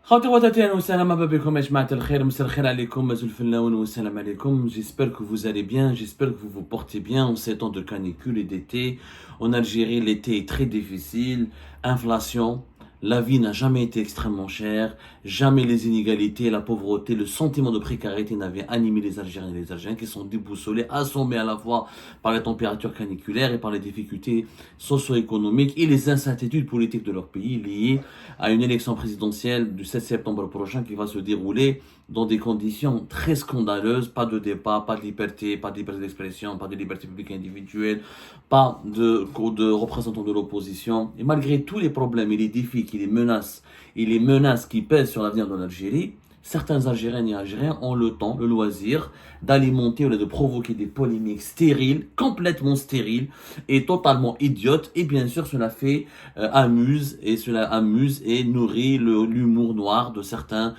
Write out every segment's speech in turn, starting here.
خوتي خواتاتي والسلام بكم يا جماعة الخير مساء الخير عليكم مازال الفناون والسلام عليكم. J'espère que vous allez bien, j'espère que vous vous portez bien en ces temps de canicule et d'été. En Algérie, l'été est très difficile, inflation, la vie n'a jamais été extrêmement chère, jamais les inégalités, la pauvreté, le sentiment de précarité n'avaient animé les Algériens et les Algériens qui sont déboussolés, assommés à la fois par les températures caniculaires et par les difficultés socio-économiques et les incertitudes politiques de leur pays liées à une élection présidentielle du 7 septembre prochain qui va se dérouler dans des conditions très scandaleuses, pas de débat, pas de liberté d'expression, pas de liberté publique individuelle, pas de représentants de l'opposition. Et malgré tous les problèmes et les défis et les menaces qui pèsent sur l'avenir de l'Algérie, certains Algériennes et Algériens ont le temps, le loisir d'alimenter ou de provoquer des polémiques stériles, complètement stériles et totalement idiotes. Et bien sûr, cela amuse et nourrit l'humour noir de certains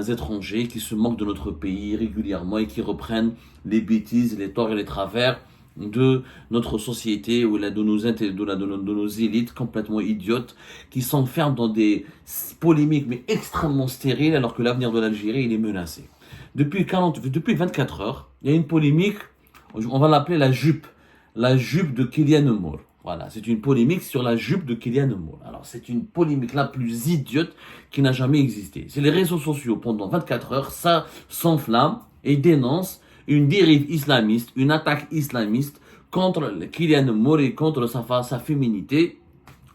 étrangers qui se moquent de notre pays régulièrement et qui reprennent les bêtises, les torts et les travers de notre société ou de nos élites complètement idiotes qui s'enferment dans des polémiques mais extrêmement stériles alors que l'avenir de l'Algérie il est menacé. Depuis 24 heures, il y a une polémique, on va l'appeler la jupe de Kylian Mbappé. Voilà, c'est une polémique sur la jupe de Kylian Mbappé. Alors, c'est une polémique la plus idiote qui n'a jamais existé. C'est les réseaux sociaux pendant 24 heures, ça s'enflamme et dénonce une dérive islamiste, une attaque islamiste contre Kylian Mbappé et contre sa féminité.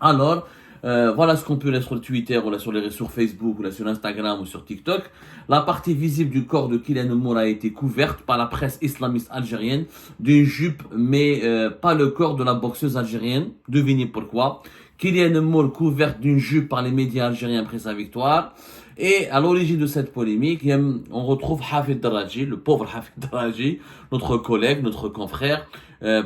Alors, voilà ce qu'on peut lire sur Twitter ou là sur Facebook ou là sur Instagram ou sur TikTok. La partie visible du corps de Kylian Mbappé a été couverte par la presse islamiste algérienne d'une jupe, mais pas le corps de la boxeuse algérienne. Devinez pourquoi. Kylian Mbappé couverte d'une jupe par les médias algériens après sa victoire. Et à l'origine de cette polémique, on retrouve Hafid Daraji, le pauvre Hafid Daraji, notre collègue, notre confrère,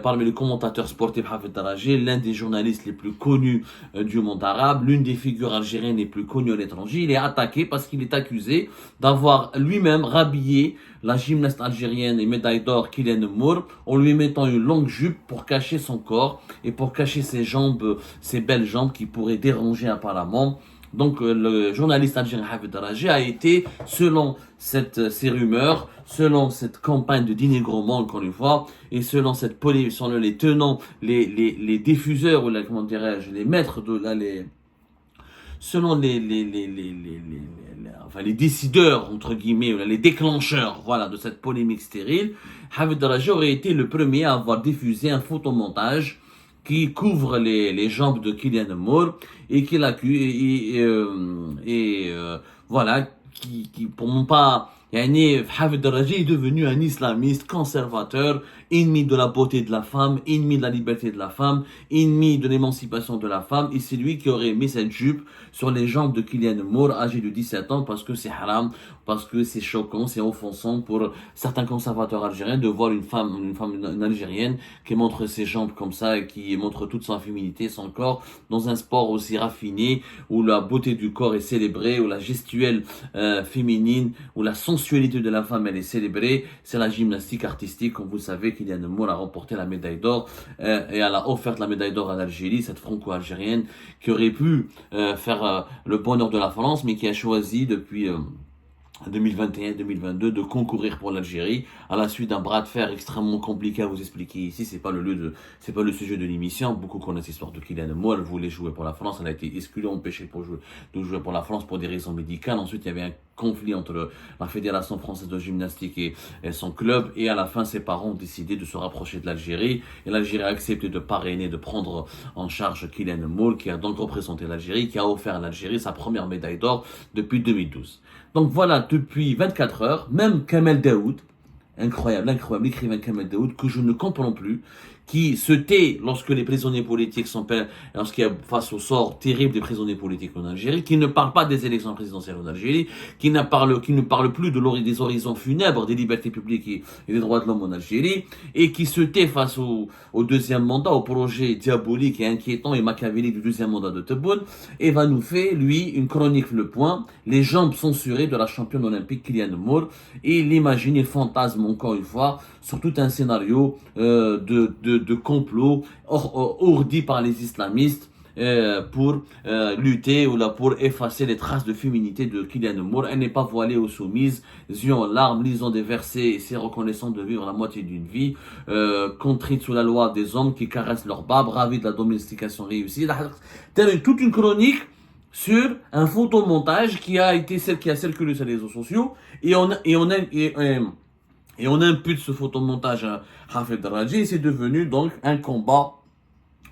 parmi les commentateurs sportifs. Hafid Daraji, l'un des journalistes les plus connus du monde arabe, l'une des figures algériennes les plus connues à l'étranger. Il est attaqué parce qu'il est accusé d'avoir lui-même rhabillé la gymnaste algérienne et médaille d'or Kylian Mbappé en lui mettant une longue jupe pour cacher son corps et pour cacher ses jambes, ses belles jambes qui pourraient déranger apparemment. Donc le journaliste algérien Hafid Daraji a été, selon ces rumeurs, selon cette campagne de dénigrement encore une fois, et selon cette polémique, selon les tenants, les diffuseurs ou comment dirais-je, les maîtres de selon les décideurs entre guillemets, ou les déclencheurs, voilà, de cette polémique stérile, Hafid Daraji aurait été le premier à avoir diffusé un photomontage qui couvre les jambes de Kylian Mbappé et qui l'accuse voilà, qui pour mon pas, Hafid Daraji est devenu un islamiste conservateur, ennemi de la beauté de la femme, ennemi de la liberté de la femme, ennemi de l'émancipation de la femme, et c'est lui qui aurait mis cette jupe sur les jambes de Kylian Mbappé, âgé de 17 ans, parce que c'est haram, parce que c'est choquant, c'est offensant pour certains conservateurs algériens de voir une Algérienne qui montre ses jambes comme ça et qui montre toute sa féminité, son corps, dans un sport aussi raffiné, où la beauté du corps est célébrée, où la gestuelle féminine, où la sensualité de la femme elle est célébrée. C'est la gymnastique artistique, comme vous le savez. Kylian Mbappé a remporté la médaille d'or et elle a offert la médaille d'or à l'Algérie, cette franco-algérienne qui aurait pu faire le bonheur de la France, mais qui a choisi depuis 2021-2022 de concourir pour l'Algérie à la suite d'un bras de fer extrêmement compliqué à vous expliquer ici. C'est pas le sujet de l'émission. Beaucoup connaissent l'histoire de Kylian Mbappé. Elle voulait jouer pour la France. Elle a été exclue, empêchée de jouer pour la France pour des raisons médicales. Ensuite, il y avait un conflit entre la Fédération française de gymnastique et son club. Et à la fin, ses parents ont décidé de se rapprocher de l'Algérie. Et l'Algérie a accepté de parrainer, de prendre en charge Kylian Mbappé, qui a donc représenté l'Algérie, qui a offert à l'Algérie sa première médaille d'or depuis 2012. Donc voilà, depuis 24 heures, même Kamel Daoud, incroyable, l'écrivain Kamel Daoud, que je ne comprends plus, qui se tait lorsque les prisonniers politiques lorsqu'il y a face au sort terrible des prisonniers politiques en Algérie, qui ne parle pas des élections présidentielles en Algérie, qui ne parle plus des horizons funèbres des libertés publiques et des droits de l'homme en Algérie, et qui se tait face au deuxième mandat, au projet diabolique et inquiétant et machiavélique du deuxième mandat de Tebboune, et va nous faire, lui, une chronique Le Point, les jambes censurées de la championne olympique Kylian Mbappé, et il imagine et fantasme encore une fois sur tout un scénario de complot ourdi par les islamistes pour lutter ou là pour effacer les traces de féminité de Kylian Moore. Elle n'est pas voilée ou soumise, yeux en larmes, lisant des versets et c'est reconnaissant de vivre la moitié d'une vie, contrite sous la loi des hommes qui caressent leur barbe, ravis de la domestication réussie. Toute une chronique sur un photomontage qui a circulé sur les réseaux sociaux et on impute ce photomontage à Hafid Raji et c'est devenu donc un combat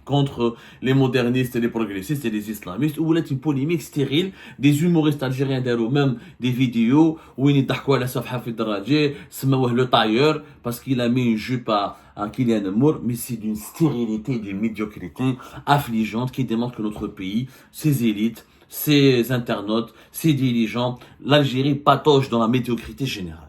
contre les modernistes et les progressistes et les islamistes, où il y a une polémique stérile des humoristes algériens derrière même des vidéos où ils disent à Saf Hafid Raji, le tailleur, parce qu'il a mis une jupe à Kylian Moore, mais c'est d'une stérilité, d'une médiocrité affligeante qui démontre que notre pays, ses élites, ses internautes, ses dirigeants, l'Algérie patauge dans la médiocrité générale.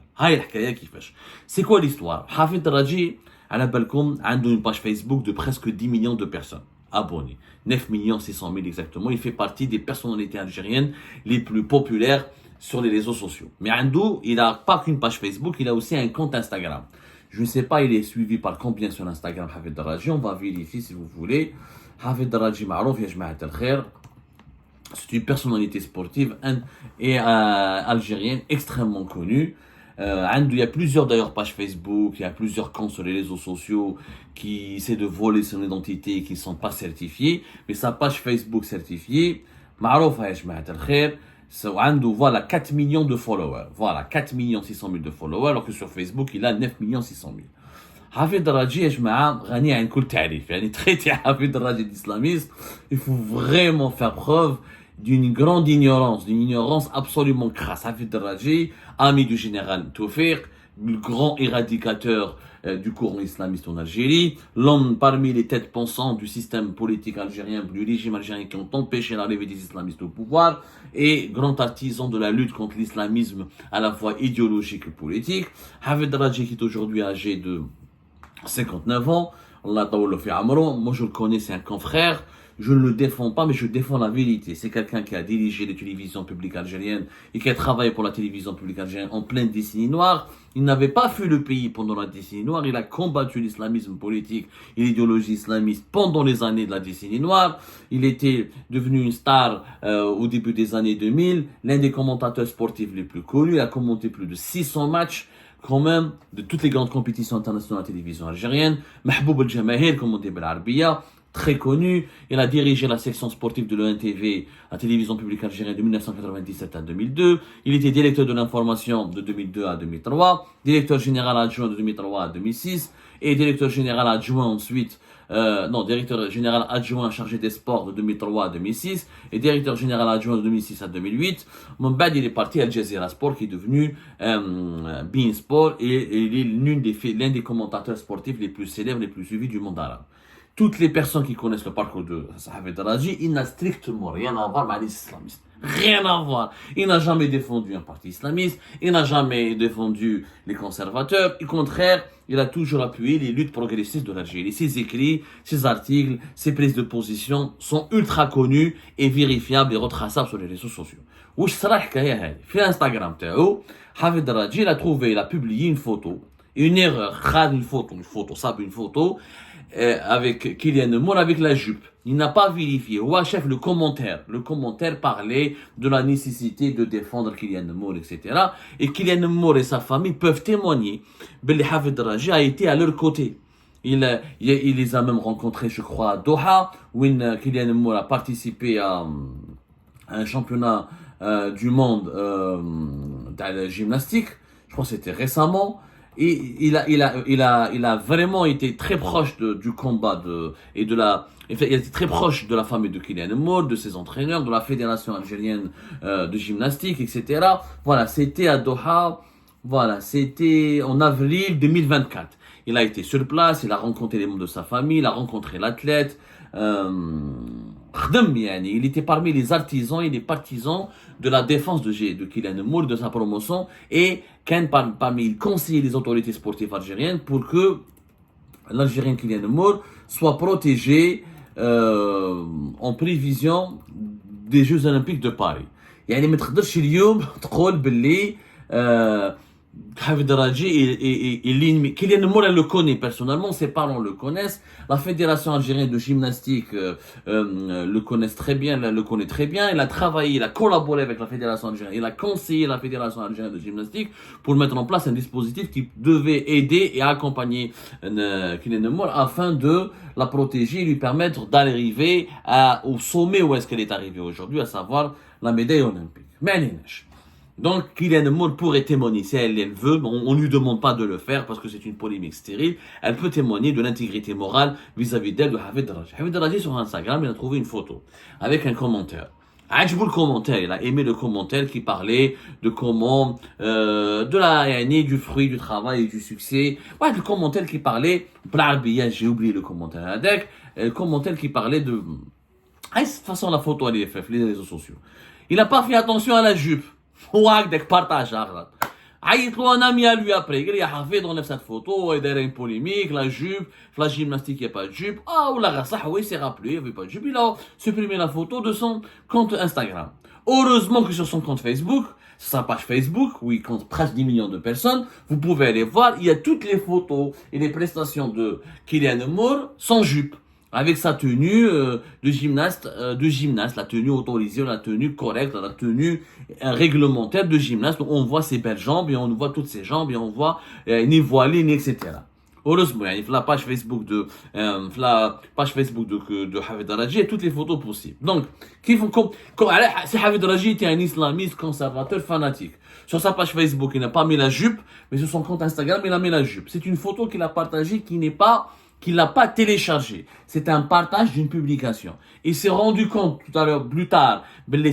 C'est quoi l'histoire? Hafid Raji, à la balcon, a une page Facebook de presque 10 millions de personnes abonnées. 9 600 000 exactement. Il fait partie des personnalités algériennes les plus populaires sur les réseaux sociaux. Mais Andou, il n'a pas qu'une page Facebook, il a aussi un compte Instagram. Je ne sais pas, il est suivi par combien sur Instagram, Hafid Raji. On va vérifier si vous voulez. Hafid Raji Marouf, ya Jma'at al-Khair. C'est une personnalité sportive et algérienne extrêmement connue. Il y a plusieurs d'ailleurs pages Facebook, il y a plusieurs comptes sur les réseaux sociaux qui essaient de voler son identité et qui ne sont pas certifiés. Mais sa page Facebook certifiée, معروفة يا جماعة الخير, voilà 4 millions de followers. Voilà 4 600 000 de followers, alors que sur Facebook il a 9 600 000. Hafid Raji يا جماعة غني عن كل تعريف. يعني traiter Hafid Raji d'islamiste, il faut vraiment faire preuve d'une grande ignorance, d'une ignorance absolument crasse. Hafid Raji, ami du général Toufik, le grand éradicateur du courant islamiste en Algérie, l'homme parmi les têtes pensantes du système politique algérien, du régime algérien qui ont empêché l'arrivée des islamistes au pouvoir, et grand artisan de la lutte contre l'islamisme à la fois idéologique et politique. Hafid Raji qui est aujourd'hui âgé de 59 ans, Allah ta'ala fi amro, moi je le connais, c'est un confrère. Je ne le défends pas, mais je défends la vérité. C'est quelqu'un qui a dirigé les télévisions publiques algériennes et qui a travaillé pour la télévision publique algérienne en pleine décennie noire. Il n'avait pas fui le pays pendant la décennie noire. Il a combattu l'islamisme politique et l'idéologie islamiste pendant les années de la décennie noire. Il était devenu une star au début des années 2000, l'un des commentateurs sportifs les plus connus. Il a commenté plus de 600 matchs quand même de toutes les grandes compétitions internationales de la télévision algérienne. Mahboub al-Jamahir, comme on dit Arabiya, très connu. Il a dirigé la section sportive de l'ONTV, la télévision publique algérienne de 1997 à 2002. Il était directeur de l'information de 2002 à 2003, directeur général adjoint de 2003 à 2006 et directeur général adjoint ensuite, directeur général adjoint chargé des sports de 2003 à 2006 et directeur général adjoint de 2006 à 2008. Mombad, il est parti à Al Jazeera Sport qui est devenu Bein Sport et il est l'un des commentateurs sportifs les plus célèbres, les plus suivis du monde arabe. Toutes les personnes qui connaissent le parcours de Hafid Raji, il n'a strictement rien à voir avec les islamistes. Rien à voir. Il n'a jamais défendu un parti islamiste, il n'a jamais défendu les conservateurs. Au contraire, il a toujours appuyé les luttes progressistes de l'Algérie. Ses écrits, ses articles, ses prises de position sont ultra connus et vérifiables et retraçables sur les réseaux sociaux. Ouch sera l'hikaya hadi. Sur Instagram تاعو, Hafid Raji, il a publié une photo. Une erreur, une photo, avec Kylian Moore avec la jupe. Il n'a pas vérifié. Ouais, chef, le commentaire parlait de la nécessité de défendre Kylian Moore, etc. Et Kylian Moore et sa famille peuvent témoigner que Hafid Raji a été à leur côté. Il les a même rencontrés, je crois, à Doha, où Kylian Moore a participé à un championnat du monde de la gymnastique. Je crois que c'était récemment. Et il a vraiment été très proche du combat il était très proche de la famille de Kylian Moore, de ses entraîneurs, de la fédération algérienne de gymnastique, etc. Voilà, c'était à Doha. Voilà, c'était en avril 2024. Il a été sur place, il a rencontré les membres de sa famille, il a rencontré l'athlète. Il était parmi les artisans et les partisans de la défense de Kylian Moore, de sa promotion, et parmi les conseillers des autorités sportives algériennes pour que l'Algérien Kylian Moore soit protégé en prévision des Jeux Olympiques de Paris. يعني ما تقدرش اليوم تقول باللي Hafid Raji et l'ennemi. Kylian Mour, elle le connaît personnellement, ses parents le connaissent. La Fédération algérienne de gymnastique le connaissent très bien, le connaît très bien. Il a travaillé, il a collaboré avec la Fédération algérienne, il a conseillé la Fédération algérienne de gymnastique pour mettre en place un dispositif qui devait aider et accompagner Kylian Mour afin de la protéger et lui permettre d'arriver au sommet où est-ce qu'elle est arrivée aujourd'hui, à savoir la médaille olympique. Mais donc, Kylian Mour pourrait témoigner si elle veut, on ne lui demande pas de le faire parce que c'est une polémique stérile. Elle peut témoigner de l'intégrité morale vis-à-vis d'elle de Hafid Raji. Hafid Raji sur Instagram, il a trouvé une photo avec un commentaire. Le commentaire, il a aimé le commentaire qui parlait de comment, du fruit, du travail et du succès. Ouais, le commentaire qui parlait, j'ai oublié le commentaire, le commentaire qui parlait de, de toute façon, la photo, elle est faite, les réseaux sociaux. Il n'a pas fait attention à la jupe. وهكذاك بارطاج اغلط عيط له un ami à lui après قال لي حفيظ enlève cette photo et derrière une polémique la jupe la gymnastique il n'y a pas de jupe ولا صح oui c'est rappelé il n'y avait pas de jupe il a supprimé la photo de son compte Instagram. Heureusement que sur son compte Facebook, sur sa page Facebook où il compte presque 10 millions de personnes, vous pouvez aller voir, il y a toutes les photos et les prestations de Kylian Mour sans jupe, avec sa tenue de gymnaste, la tenue autorisée, la tenue correcte, la tenue réglementaire de gymnaste. Donc on voit ses belles jambes et on voit toutes ses jambes et on voit ni voilé ni etc. Heureusement, il y a la page Facebook de Hafid Raji et toutes les photos possibles. Donc, si Hafid Raji était un islamiste conservateur fanatique, sur sa page Facebook, il n'a pas mis la jupe, mais sur son compte Instagram, il a mis la jupe. C'est une photo qu'il a partagée qu'il n'a pas téléchargé. C'est un partage d'une publication. Il s'est rendu compte tout à l'heure, plus tard,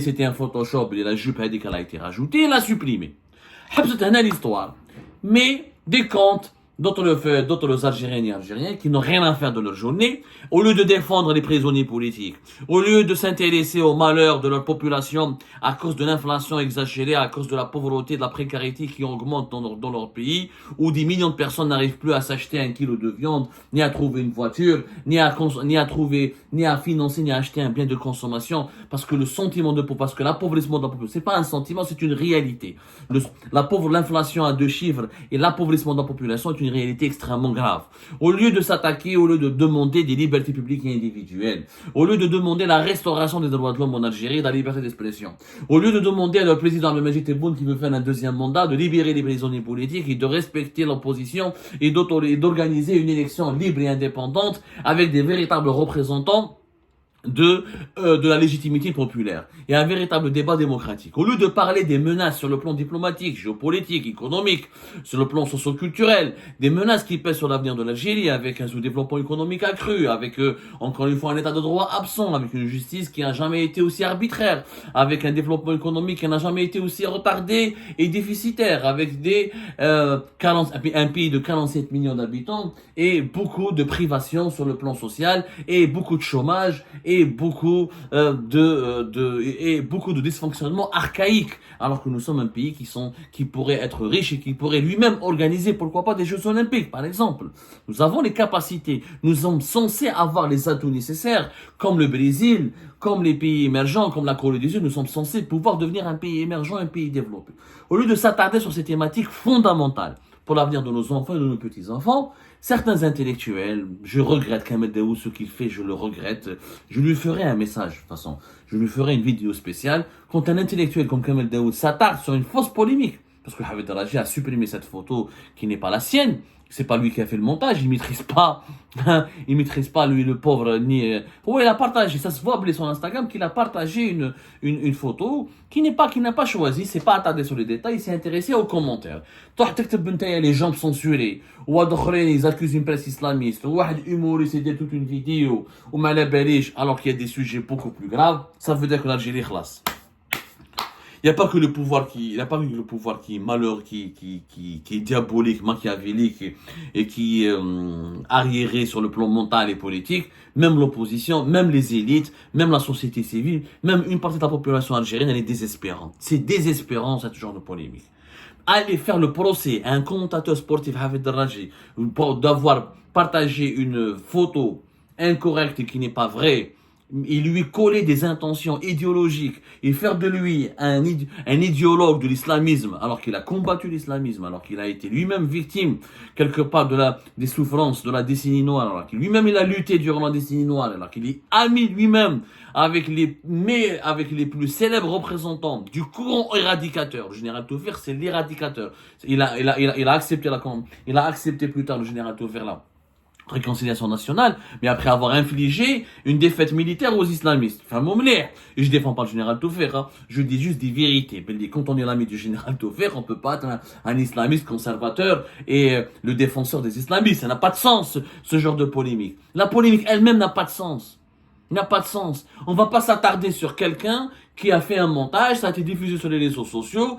c'était un Photoshop, et la jupe a dit qu'elle a été rajoutée, il l'a supprimé. C'est l'histoire. Mais des comptes d'autres Algériens et Algériens qui n'ont rien à faire de leur journée, au lieu de défendre les prisonniers politiques, au lieu de s'intéresser au malheur de leur population à cause de l'inflation exagérée, à cause de la pauvreté, de la précarité qui augmente dans leur pays, où des millions de personnes n'arrivent plus à s'acheter 1 kilo de viande, ni à trouver une voiture, ni à financer, ni à acheter un bien de consommation, parce que l'appauvrissement de la population, c'est pas un sentiment, c'est une réalité. L'inflation à 2 chiffres et l'appauvrissement de la population est une réalité extrêmement grave. Au lieu de s'attaquer, au lieu de demander des libertés publiques et individuelles, au lieu de demander la restauration des droits de l'homme en Algérie, de la liberté d'expression, au lieu de demander à leur président Abdelmadjid Tebboune qui veut faire un 2e mandat de libérer les prisonniers politiques et de respecter l'opposition et d'organiser une élection libre et indépendante avec des véritables représentants de la légitimité populaire et un véritable débat démocratique. Au lieu de parler des menaces sur le plan diplomatique, géopolitique, économique, sur le plan socio-culturel, des menaces qui pèsent sur l'avenir de l'Algérie avec un sous-développement économique accru, avec encore une fois un état de droit absent, avec une justice qui n'a jamais été aussi arbitraire, avec un développement économique qui n'a jamais été aussi retardé et déficitaire, avec un pays de 47 millions d'habitants et beaucoup de privations sur le plan social et beaucoup de chômage et beaucoup de dysfonctionnements archaïques, alors que nous sommes un pays qui pourrait être riche et qui pourrait lui-même organiser, pourquoi pas, des Jeux Olympiques, par exemple. Nous avons les capacités, nous sommes censés avoir les atouts nécessaires, comme le Brésil, comme les pays émergents, comme la Corée du Sud, nous sommes censés pouvoir devenir un pays émergent, un pays développé. Au lieu de s'attarder sur ces thématiques fondamentales pour l'avenir de nos enfants et de nos petits-enfants, certains intellectuels, je regrette Kamel Daoud, ce qu'il fait, je le regrette. Je lui ferai un message, de toute façon. Je lui ferai une vidéo spéciale. Quand un intellectuel comme Kamel Daoud s'attarde sur une fausse polémique, parce que Hafid Raji a supprimé cette photo qui n'est pas la sienne, c'est pas lui qui a fait le montage, il maîtrise pas lui le pauvre ni il a partagé, ça se voit sur Instagram qu'il a partagé une photo qui n'a pas choisi, c'est pas attardé sur les détails, il s'est intéressé aux commentaires. Toi les jambes censurées, ou ils accusent une presse islamiste, ou un humoriste dit toute une vidéo ou alors qu'il y a des sujets beaucoup plus graves, ça veut dire que l'Algérie classe. Il n'y a pas que le pouvoir qui est malheur, qui est diabolique, machiavélique et qui est arriéré sur le plan mental et politique. Même l'opposition, même les élites, même la société civile, même une partie de la population algérienne, elle est désespérante. C'est désespérant, ce genre de polémique. Aller faire le procès à un commentateur sportif, Hafid Raji, d'avoir partagé une photo incorrecte qui n'est pas vraie, et lui coller des intentions idéologiques et faire de lui un idéologue de l'islamisme, alors qu'il a combattu l'islamisme, alors qu'il a été lui-même victime quelque part des souffrances de la décennie noire, alors qu'il lui-même il a lutté durant la décennie noire, alors qu'il est ami lui-même avec les plus célèbres représentants du courant éradicateur. Le général Taufer, c'est l'éradicateur. Il a accepté plus tard le général Taufer là. Réconciliation nationale, mais après avoir infligé une défaite militaire aux islamistes. Enfin, et je défends pas le général Taufer, hein. Je dis juste des vérités. Quand on est l'ami du général Taufer, on peut pas être un islamiste conservateur et le défenseur des islamistes. Ça n'a pas de sens, ce genre de polémique. La polémique elle-même n'a pas de sens. N'a pas de sens. On va pas s'attarder sur quelqu'un qui a fait un montage, ça a été diffusé sur les réseaux sociaux.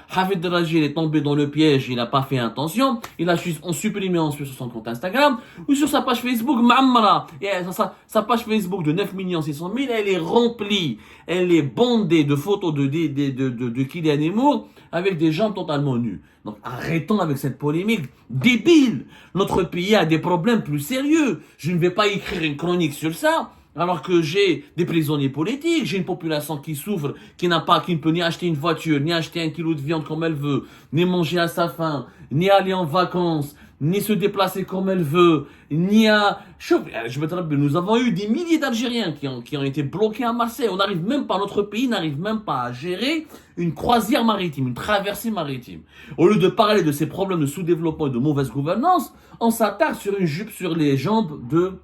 Hafid Draji est tombé dans le piège, il n'a pas fait attention. Il a supprimé ensuite sur son compte Instagram ou sur sa page Facebook, Ma'amara. Et sa page Facebook de 9 600 000, elle est remplie, elle est bondée de photos de Kylian Moore avec des gens totalement nus. Donc arrêtons avec cette polémique débile. Notre pays a des problèmes plus sérieux. Je ne vais pas écrire une chronique sur ça. Alors que j'ai des prisonniers politiques, j'ai une population qui souffre, qui ne peut ni acheter une voiture, ni acheter un kilo de viande comme elle veut, ni manger à sa faim, ni aller en vacances, ni se déplacer comme elle veut, ni à... Nous avons eu des milliers d'Algériens qui ont été bloqués à Marseille. Notre pays n'arrive même pas à gérer une croisière maritime, une traversée maritime. Au lieu de parler de ces problèmes de sous-développement et de mauvaise gouvernance, on s'attarde sur une jupe sur les jambes de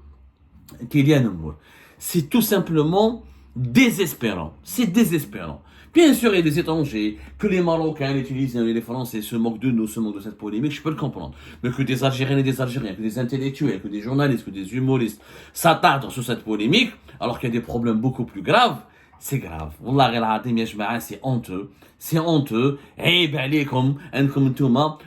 Kylian Moore. C'est tout simplement désespérant. C'est désespérant. Bien sûr, il y a des étrangers, que les Marocains, les Tunisiens et les Français se moquent de nous, se moquent de cette polémique, je peux le comprendre. Mais que des Algériens et des Algériens, que des intellectuels, que des journalistes, que des humoristes s'attardent sur cette polémique, alors qu'il y a des problèmes beaucoup plus graves, c'est grave. Wallah al-Azim ya jama'a, c'est honteux. C'est honteux.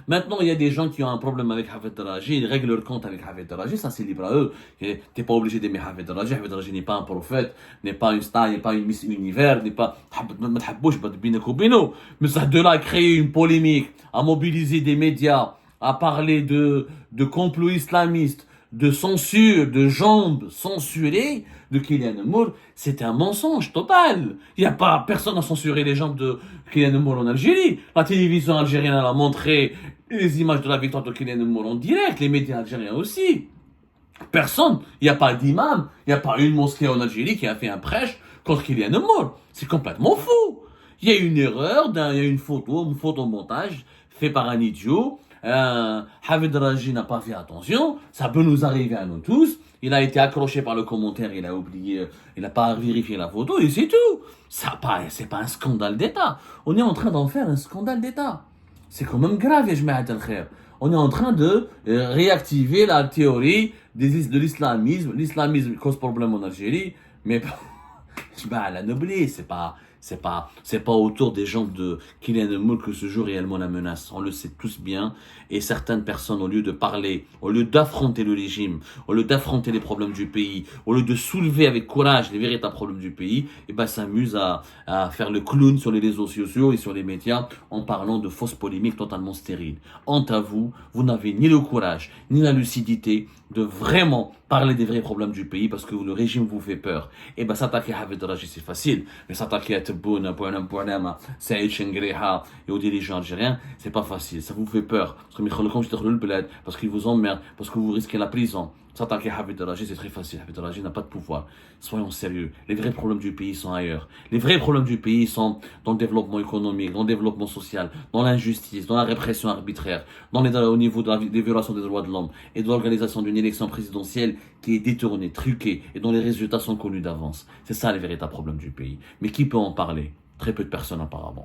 Maintenant, il y a des gens qui ont un problème avec Hafid Draji, ils règlent leur compte avec Hafid Draji, ça c'est libre à eux. T'es pas obligé d'aimer Hafid Draji. Hafid Draji n'est pas un prophète, n'est pas une star, n'est pas une Miss Univers, n'est pas... Mais ça de là à créer une polémique, à mobiliser des médias, à parler de complot islamiste, de censure, de jambes censurées de Kylian Moore, c'est un mensonge total. Il n'y a pas personne à censurer les jambes de Kylian Moore en Algérie. La télévision algérienne a montré les images de la victoire de Kylian Moore en direct, les médias algériens aussi. Personne, il n'y a pas d'imam, il n'y a pas une mosquée en Algérie qui a fait un prêche contre Kylian Moore. C'est complètement fou. Il y a une erreur, il y a une photomontage fait par un idiot. Hafid Draji n'a pas fait attention, ça peut nous arriver à nous tous. Il a été accroché par le commentaire, il a oublié, il n'a pas vérifié la photo et c'est tout. C'est pas un scandale d'État. On est en train d'en faire un scandale d'État. C'est quand même grave, ya jma'at al-khair. On est en train de réactiver la théorie de l'islamisme. L'islamisme cause problème en Algérie, mais la noblesse, c'est pas autour des gens de Kylian Moore que se joue réellement la menace. On le sait tous bien. Et certaines personnes, au lieu de parler, au lieu d'affronter le régime, au lieu d'affronter les problèmes du pays, au lieu de soulever avec courage les véritables problèmes du pays, s'amusent à faire le clown sur les réseaux sociaux et sur les médias en parlant de fausses polémiques totalement stériles. Honte à vous, vous n'avez ni le courage, ni la lucidité de vraiment parler des vrais problèmes du pays parce que le régime vous fait peur. S'attaquer à Hafid Draji, c'est facile. Mais s'attaquer à Tebboune, Saïd Chengriha et aux dirigeants algériens, c'est pas facile. Ça vous fait peur. Parce qu'ils vous emmerdent, parce que vous risquez la prison. S'attaquer à Hafid Draji, c'est très facile. Hafid Draji n'a pas de pouvoir. Soyons sérieux. Les vrais problèmes du pays sont ailleurs. Les vrais problèmes du pays sont dans le développement économique, dans le développement social, dans l'injustice, dans la répression arbitraire, au niveau des violations des droits de l'homme et de l'organisation d'une élection présidentielle qui est détournée, truquée et dont les résultats sont connus d'avance. C'est ça les véritables problèmes du pays. Mais qui peut en parler? Très peu de personnes apparemment.